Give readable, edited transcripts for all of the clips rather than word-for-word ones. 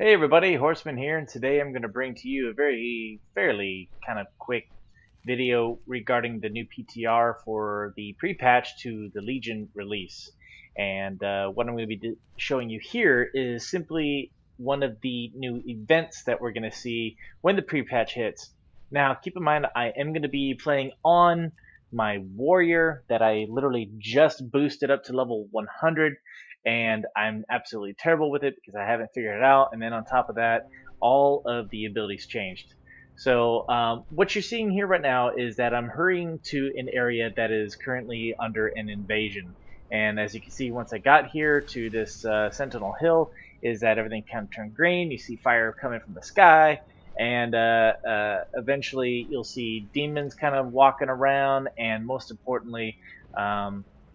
Hey everybody, Horseman here, and today I'm going to bring to you a fairly kind of quick video regarding the new PTR for the pre-patch to the Legion release. And what I'm going to be showing you here is simply one of the new events that we're going to see when the pre-patch hits. Now, keep in mind, I am going to be playing on my warrior that I literally just boosted up to level 100, and I'm absolutely terrible with it because I haven't figured it out. And then on top of that, all of the abilities changed. So what you're seeing here right now is that I'm hurrying to an area that is currently under an invasion. And as you can see, once I got here to this Sentinel Hill, is that everything kind of turned green. You see fire coming from the sky, and eventually you'll see demons kind of walking around, and most importantly,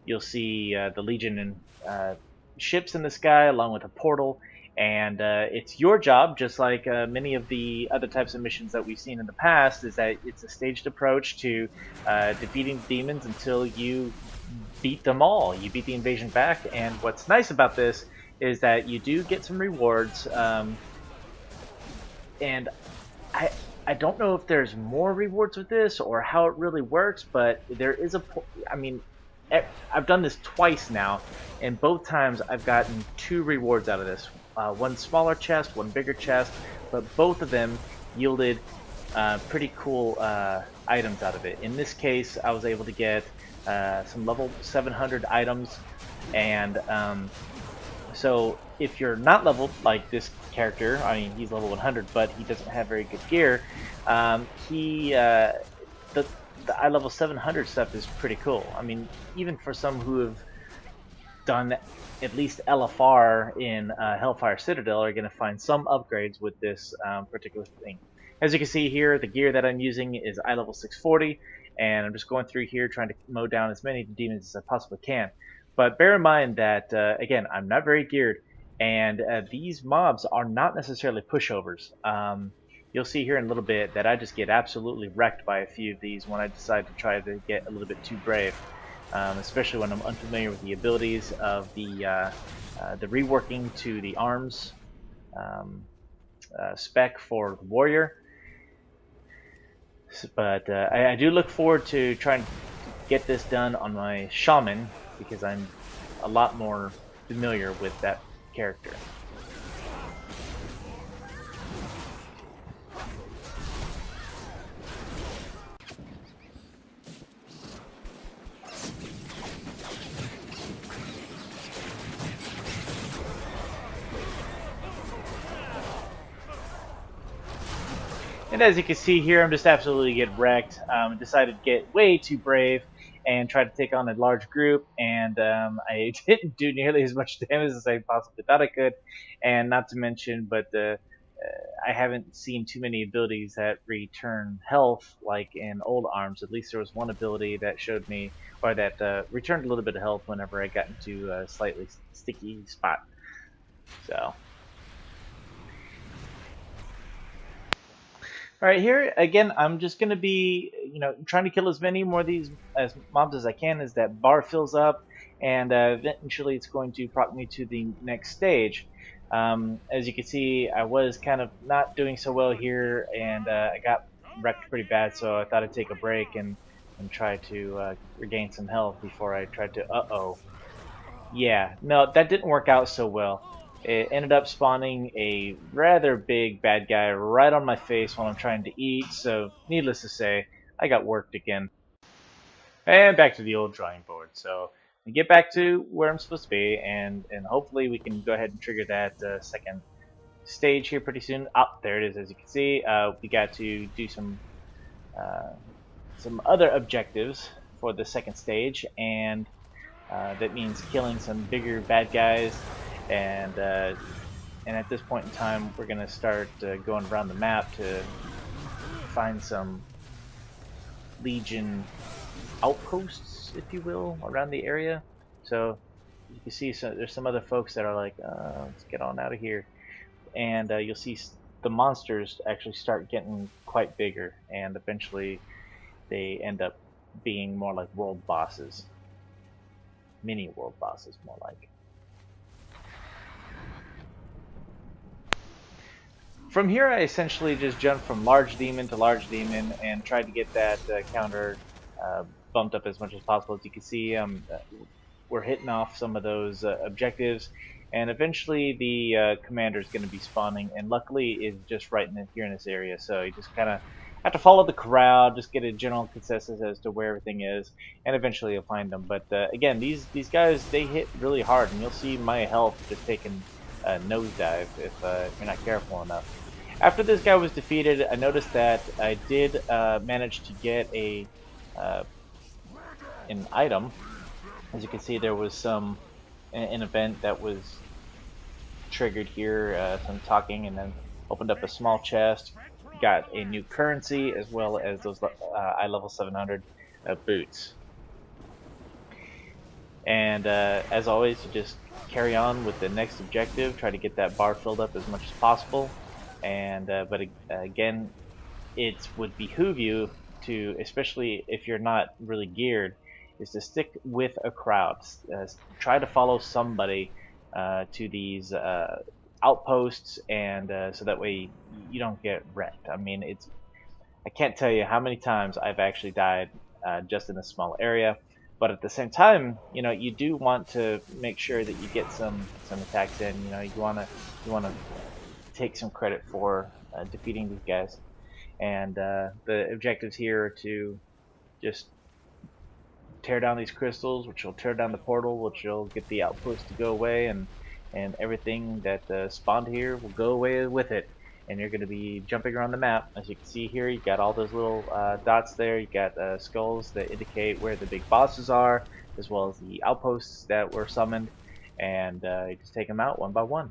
you'll see the Legion and ships in the sky along with a portal. And it's your job, just like many of the other types of missions that we've seen in the past, is that it's a staged approach to defeating demons until you beat them all. You beat the invasion back, and what's nice about this is that you do get some rewards. And I don't know if there's more rewards with this or how it really works, but there is I mean, I've done this twice now, and both times I've gotten two rewards out of this. One smaller chest, one bigger chest, but both of them yielded pretty cool items out of it. In this case, I was able to get some level 700 items, and so if you're not leveled like this character, I mean, he's level 100, but he doesn't have very good gear. The eye level 700 stuff is pretty cool. I mean, even for some who have done at least LFR in Hellfire Citadel are going to find some upgrades with this particular thing. As you can see here, the gear that I'm using is eye level 640, and I'm just going through here trying to mow down as many demons as I possibly can. But bear in mind that, again, I'm not very geared, and these mobs are not necessarily pushovers. You'll see here in a little bit that I just get absolutely wrecked by a few of these when I decide to try to get a little bit too brave, especially when I'm unfamiliar with the abilities of the reworking to the arms spec for the warrior. But I do look forward to trying to get this done on my shaman, because I'm a lot more familiar with that character. And as you can see here, I'm just absolutely getting wrecked. Decided to get way too brave and try to take on a large group, and I didn't do nearly as much damage as I possibly thought I could. And not to mention, but I haven't seen too many abilities that return health like in old arms. At least there was one ability that showed me, or that returned a little bit of health whenever I got into a slightly sticky spot. So. All right, here again, I'm just gonna be, trying to kill as many more of these as mobs as I can as that bar fills up, and eventually it's going to proc me to the next stage. As you can see, I was kind of not doing so well here, and I got wrecked pretty bad, so I thought I'd take a break and try to regain some health before I tried to. Yeah, no, that didn't work out so well. It ended up spawning a rather big bad guy right on my face while I'm trying to eat, so needless to say, I got worked again. And back to the old drawing board. So I get back to where I'm supposed to be, and hopefully we can go ahead and trigger that second stage here pretty soon. Oh, there it is. As you can see, we got to do some other objectives for the second stage, and that means killing some bigger bad guys. And at this point in time, we're going to start going around the map to find some Legion outposts, if you will, around the area. So you can see there's some other folks that are like, let's get on out of here. And you'll see the monsters actually start getting quite bigger, and eventually they end up being more like world bosses. Mini world bosses, more like. From here, I essentially just jumped from large demon to large demon and tried to get that counter bumped up as much as possible. As you can see, we're hitting off some of those objectives, and eventually the commander is going to be spawning, and luckily is just right here in this area. So you just kind of have to follow the crowd, just get a general consensus as to where everything is, and eventually you'll find them. But again, these guys, they hit really hard, and you'll see my health just taking a nosedive if you're not careful enough. After this guy was defeated, I noticed that I did manage to get an item. As you can see, there was an event that was triggered here, some talking, and then opened up a small chest, got a new currency as well as those eye level 700 boots. And as always, you just carry on with the next objective, try to get that bar filled up as much as possible. And but again, it would behoove you to, especially if you're not really geared, is to stick with a crowd. Try to follow somebody to these outposts, and so that way you don't get wrecked. I mean, I can't tell you how many times I've actually died just in a small area. But at the same time, you know, you do want to make sure that you get some attacks in. You know, you wanna take some credit for defeating these guys. And the objectives here are to just tear down these crystals, which will tear down the portal, which will get the outpost to go away, and everything that spawned here will go away with it. And you're going to be jumping around the map. As you can see here, you got all those little dots there. You got skulls that indicate where the big bosses are, as well as the outposts that were summoned, and you just take them out one by one.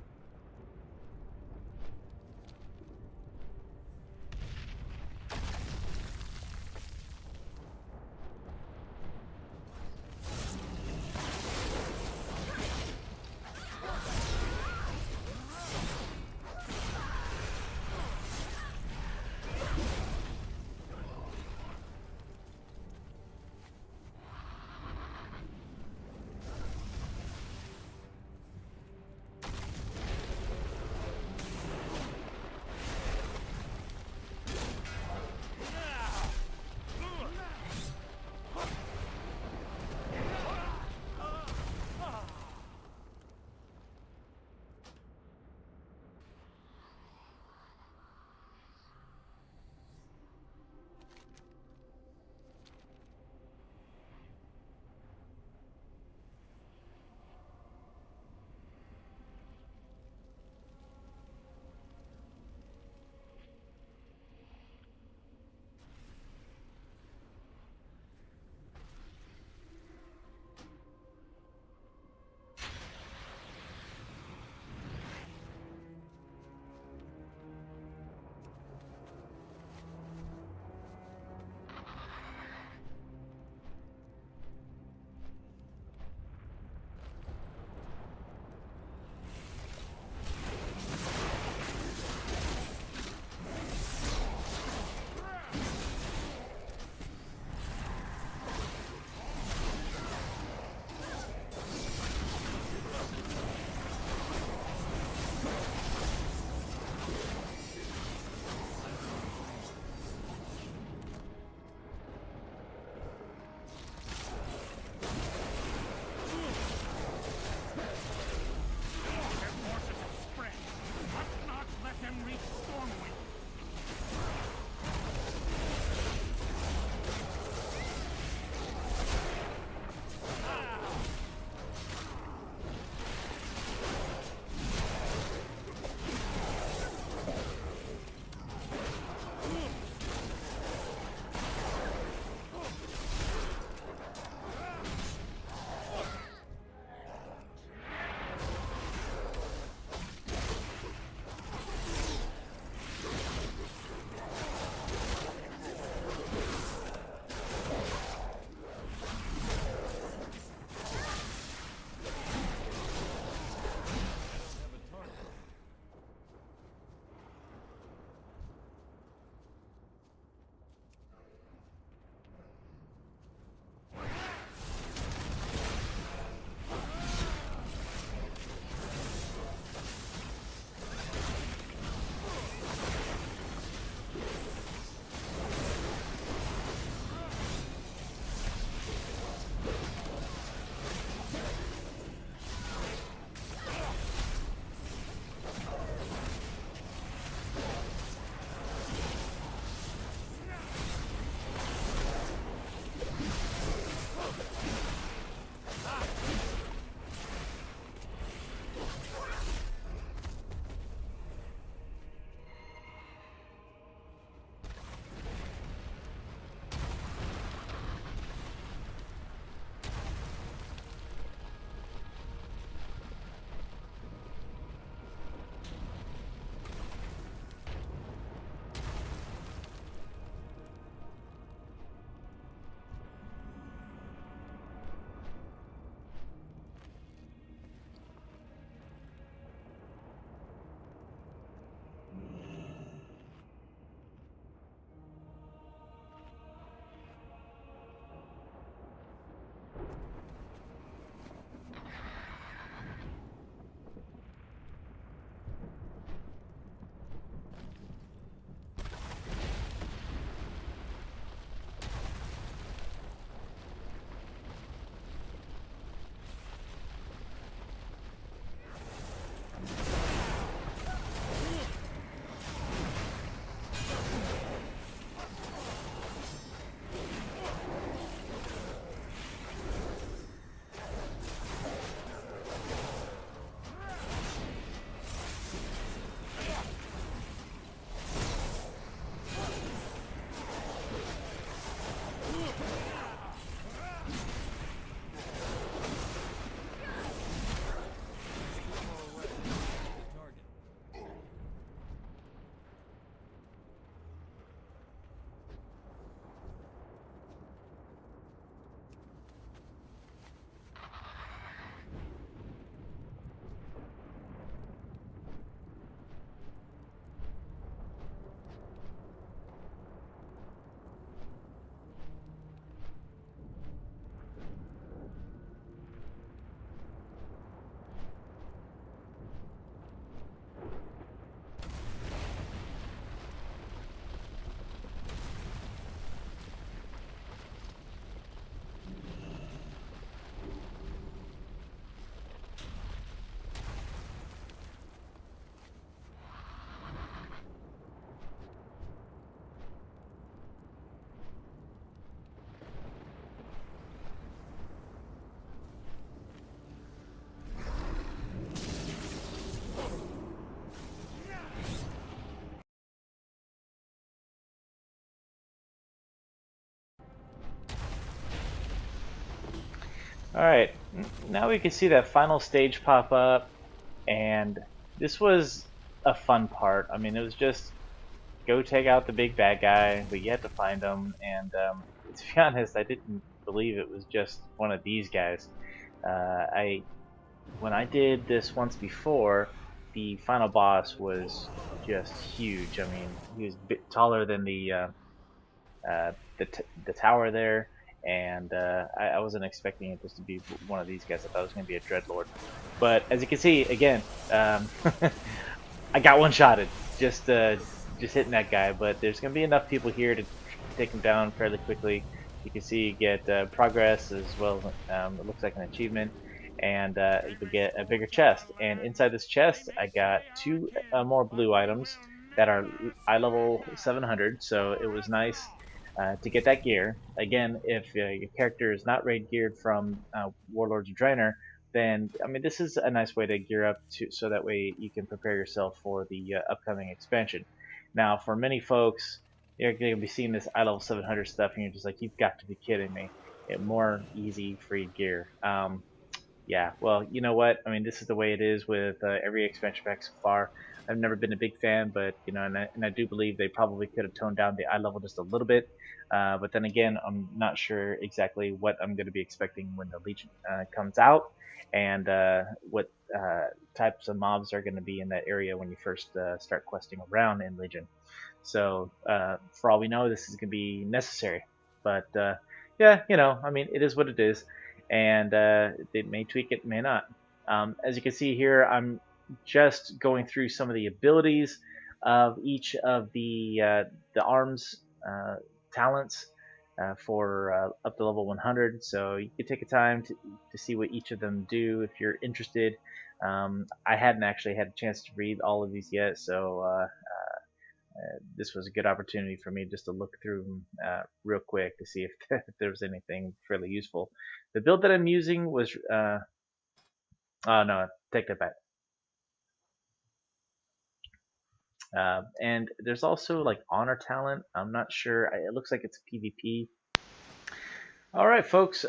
Alright, now we can see that final stage pop up, and this was a fun part. I mean, it was just go take out the big bad guy, but you had to find him, and to be honest, I didn't believe it was just one of these guys. I When I did this once before, the final boss was just huge. I mean, he was a bit taller than the tower there, and I wasn't expecting it just to be one of these guys. I thought it was going to be a dreadlord, but as you can see, again, I got one-shotted just hitting that guy. But there's going to be enough people here to take him down fairly quickly. You can see you get progress as well. It looks like an achievement, and you can get a bigger chest. And inside this chest, I got two more blue items that are eye level 700. So it was nice to get that gear. Again, if your character is not raid geared from Warlords of Draenor, then I mean this is a nice way to gear up to so that way you can prepare yourself for the upcoming expansion. Now, for many folks, you're going to be seeing this eye level 700 stuff, and you're just like, you've got to be kidding me! More easy free gear. Yeah, well, you know what? I mean, this is the way it is with every expansion pack so far. I've never been a big fan, but you know, and I do believe they probably could have toned down the eye level just a little bit. But then again, I'm not sure exactly what I'm going to be expecting when the Legion comes out, and what types of mobs are going to be in that area when you first start questing around in Legion. So for all we know, this is going to be necessary. But yeah, you know, I mean, it is what it is, and it may tweak it, may not. As you can see here, I'm just going through some of the abilities of each of the arms talents for up to level 100. So you can take a time to see what each of them do if you're interested. I hadn't actually had a chance to read all of these yet, so this was a good opportunity for me just to look through them real quick to see if, if there was anything fairly useful. The build that I'm using was, oh no, take that back. And there's also like honor talent. I'm not sure. It looks like it's PvP. All right, folks.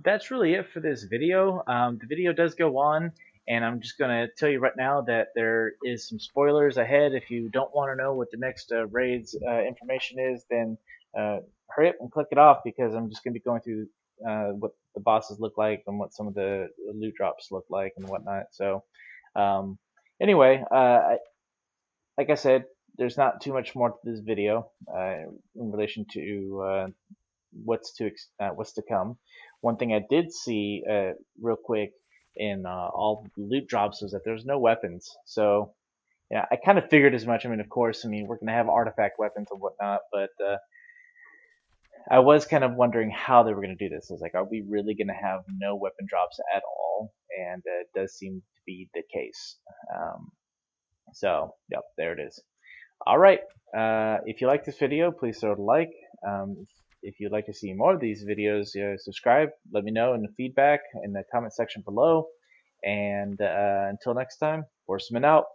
That's really it for this video. The video does go on, and I'm just going to tell you right now that there is some spoilers ahead. If you don't want to know what the next raid's information is, then hurry up and click it off, because I'm just going to be going through what the bosses look like and what some of the loot drops look like and whatnot. So anyway, like I said, there's not too much more to this video in relation to what's to come. One thing I did see real quick in all the loot drops was that there's no weapons. So yeah, I kind of figured as much. I mean, of course, I mean we're gonna have artifact weapons and whatnot, but I was kind of wondering how they were gonna do this. I was like, are we really gonna have no weapon drops at all? And it does seem to be the case. So yep, there it is. All right. If you like this video, please throw it a like. If you'd like to see more of these videos, subscribe. Let me know in the feedback in the comment section below. And until next time, Horseman out.